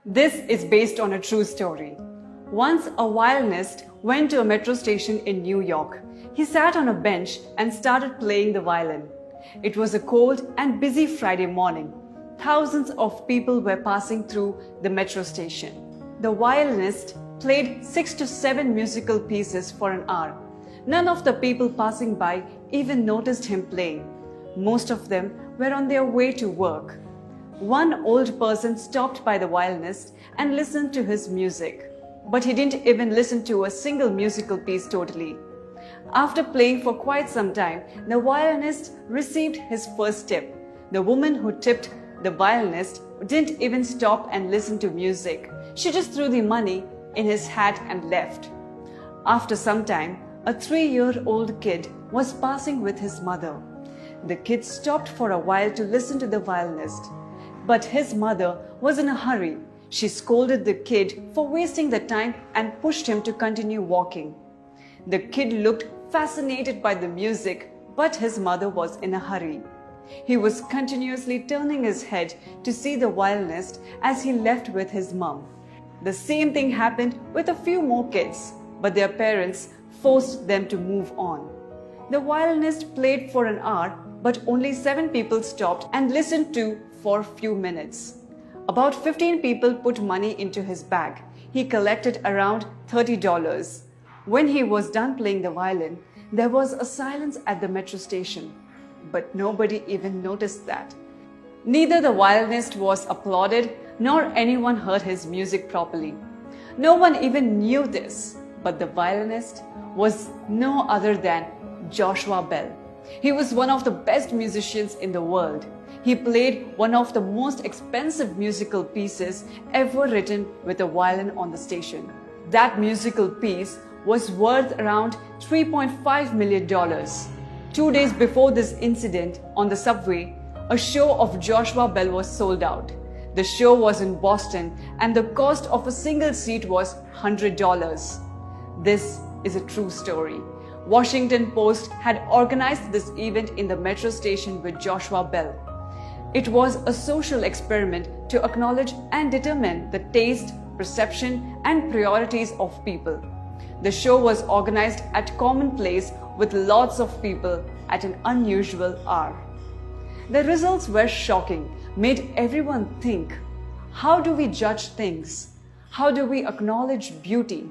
This is based on a true story. Once a violinist went to a metro station in New York. He sat on a bench and started playing the violin. It was a cold and busy Friday morning. Thousands of people were passing through the metro station. The violinist played 6 to 7 musical pieces for an hour. None of the people passing by even noticed him playing. Most of them were on their way to work. One old person stopped by the violinist and listened to his music. But he didn't even listen to a single musical piece totally. After playing for quite some time, the violinist received his first tip. The woman who tipped the violinist didn't even stop and listen to music. She just threw the money in his hat and left. After some time, a 3-year-old kid was passing with his mother. The kid stopped for a while to listen to the violinist. But his mother was in a hurry. She scolded the kid for wasting the time and pushed him to continue walking. The kid looked fascinated by the music, but his mother was in a hurry. He was continuously turning his head to see the violinist as he left with his mom. The same thing happened with a few more kids, but their parents forced them to move on. The violinist played for an hour, but only 7 people stopped and listened to for a few minutes. About 15 people put money into his bag. He collected around $30. When he was done playing the violin, there was a silence at the metro station. But nobody even noticed that. Neither the violinist was applauded, nor anyone heard his music properly. No one even knew this, but the violinist was no other than Joshua Bell. He was one of the best musicians in the world. He played one of the most expensive musical pieces ever written with a violin on the station. That musical piece was worth around $3.5 million. 2 days before this incident on the subway, a show of Joshua Bell was sold out. The show was in Boston and the cost of a single seat was $100. This is a true story. Washington Post had organized this event in the metro station with Joshua Bell. It was a social experiment to acknowledge and determine the taste, perception, and priorities of people. The show was organized at Common Place with lots of people at an unusual hour. The results were shocking, made everyone think, how do we judge things? How do we acknowledge beauty?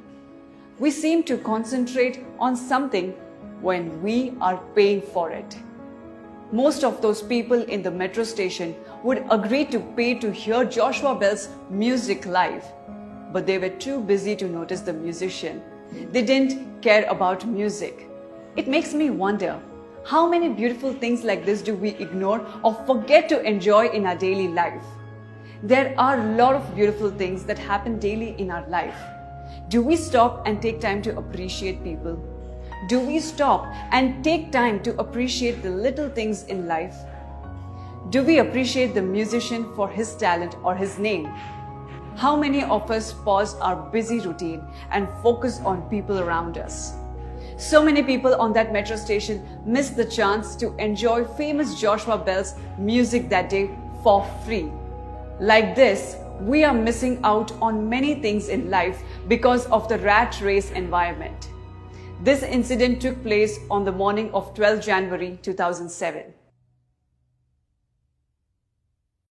We seem to concentrate on something when we are paying for it. Most of those people in the metro station would agree to pay to hear Joshua Bell's music live, but they were too busy to notice the musician. They didn't care about music. It makes me wonder, how many beautiful things like this do we ignore or forget to enjoy in our daily life? There are a lot of beautiful things that happen daily in our life. Do we stop and take time to appreciate people? Do we stop and take time to appreciate the little things in life? Do we appreciate the musician for his talent or his name? How many of us pause our busy routine and focus on people around us? So many people on that metro station missed the chance to enjoy famous Joshua Bell's music that day for free. Like this, we are missing out on many things in life because of the rat race environment. This incident took place on the morning of 12 January 2007.